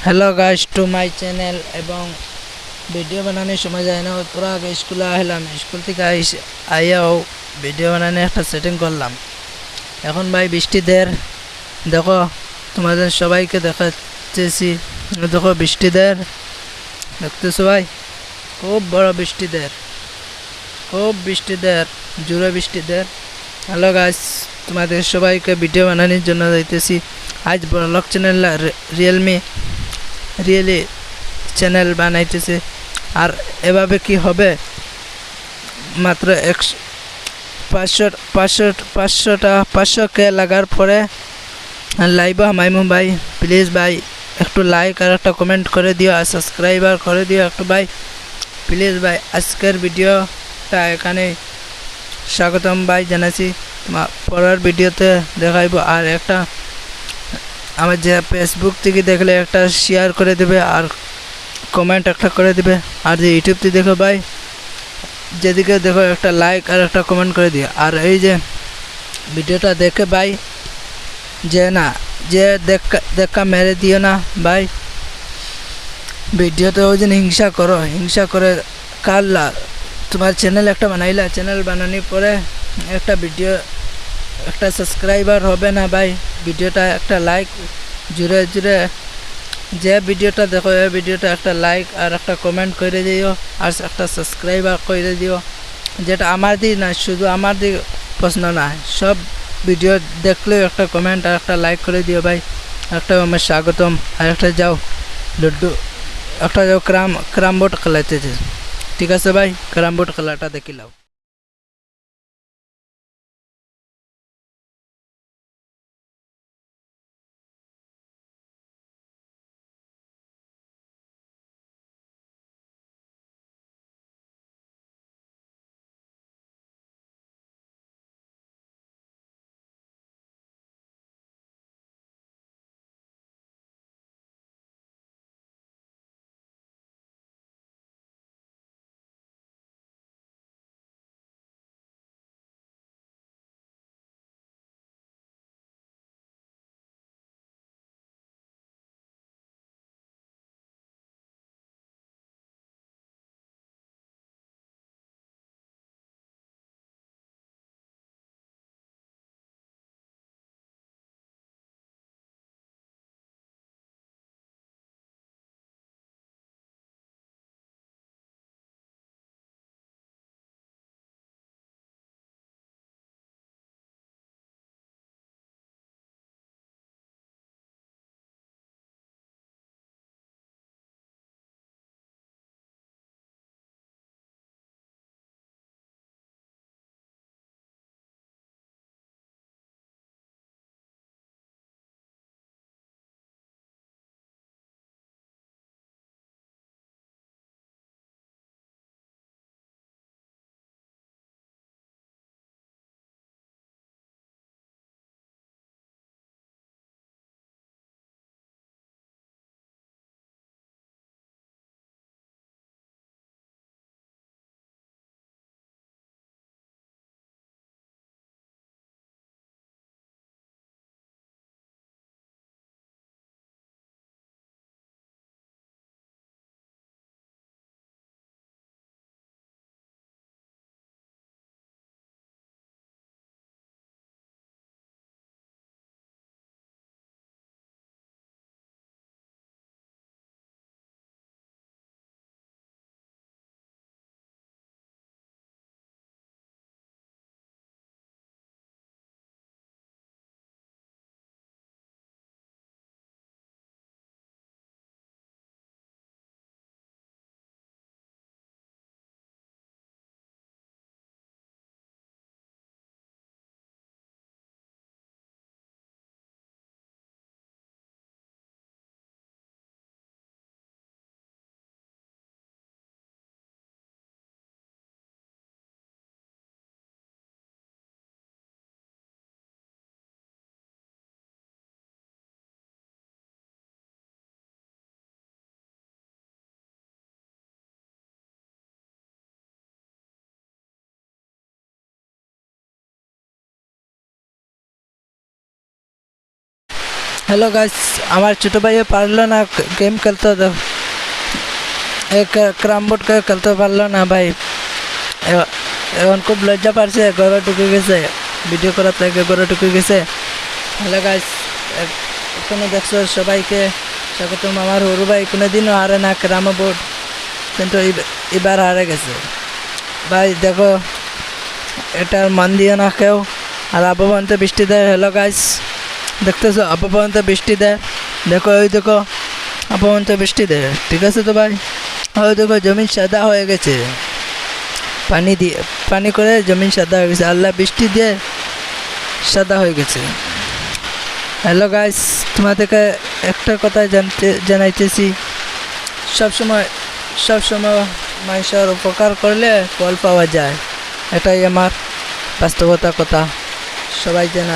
Hello guys to my channel এবং video বানানোর সময় যায় না পুরো আগে স্কুলে আসলাম স্কুল থেকে আইয়াও ভিডিও বানানোর একটা সেটিং করলাম। এখন ভাই বৃষ্টি দের দেখো তোমাদের সবাইকে দেখাচ্ছি। দেখো বৃষ্টি দের দেখতেছো ভাই, খুব বড় বৃষ্টি দের, খুব বৃষ্টি দের, জোরে বৃষ্টি দের। হ্যালো গাইস, তোমাদের সবাইকে ভিডিও বানানোর জন্য যাইতেছি। আজ ব্লগ চ্যানেল রিয়েলি চ্যানেল বানাইতেছে। আর এভাবে কি হবে, মাত্র 500 কে লাগার পরে লাইভে হামাইমু ভাই। প্লিজ ভাই একটু লাইক আর একটা কমেন্ট করে দিও আর সাবস্ক্রাইবার করে দিও একটু ভাই, প্লিজ ভাই। আজকের ভিডিওটা এখানে স্বাগতম ভাই জানাচ্ছি। পরের ভিডিওতে দেখাইব। আর একটা আমার যে ফেসবুক থেকে দেখলে একটা শেয়ার করে দেবে আর কমেন্ট একটা করে দেবে। আর যে ইউটিউব থেকে দেখো ভাই, যেদিকে দেখো একটা লাইক আর একটা কমেন্ট করে দিও। আর এই যে ভিডিওটা দেখে ভাই যে না যে দেখা মেরে দিও না ভাই। ভিডিওতে ওই জন্য হিংসা করে কারলা তোমার চ্যানেল একটা বানাইলা, চ্যানেল বানানোর পরে একটা ভিডিও একটা সাবস্ক্রাইবার হবে না ভাই। ভিডিওটা একটা লাইক জুড়ে জুড়ে যে ভিডিওটা দেখো এই ভিডিওটা একটা লাইক আর একটা কমেন্ট করে দিও আর একটা সাবস্ক্রাইবার করে দিও। যেটা আমার দিক না, শুধু আমার দিক প্রশ্ন না, সব ভিডিও দেখলেও একটা কমেন্ট আর একটা লাইক করে দিও ভাই। একটা আমার স্বাগতম। আর একটা যাও লুড্ডু, একটা যাও ক্রাম বোর্ড খেলাইতেছে। ঠিক আছে ভাই, ক্রাম বোর্ড খেলাটা দেখিলাও। হ্যালো গাইস, আমার ছোটো ভাইও পারলো না গেম খেলতে, ক্রাম বোর্ড খেলতে পারলো না ভাই। এখন খুব লজ্জা পারছে, ঘরে ঢুকে গেছে, ভিডিও করার থেকে ঘরে ঢুকে গেছে। হ্যালো গাইস, এখানে দেখছো সবাইকে স্বাগতম। আমার হরু ভাই কোনোদিনও হারে না ক্রাম বোর্ড, কিন্তু এবার হারে গেছে ভাই। দেখো, এটার মান দিও না কেউ। আর আবহাওয়ান্ত বৃষ্টি দেয়। হ্যালো গাইস, দেখতেছো আবহাওয়ান্ত বৃষ্টি দেয়, দেখো ওই দেখো আবহাওয়ান্ত বৃষ্টি দেয়, ঠিক আছে তো ভাই। ওই দেখো জমিন সাদা হয়ে গেছে, পানি করে জমিন সাদা হয়ে গেছে, আল্লাহ বৃষ্টি দিয়ে সাদা হয়ে গেছে। হ্যালো গাইস, তোমাদেরকে একটা কথা জানাইতেছি, সবসময় মানুষের উপকার করলে ফল পাওয়া যায়, এটাই আমার বাস্তবতা কথা, সবাই জানা।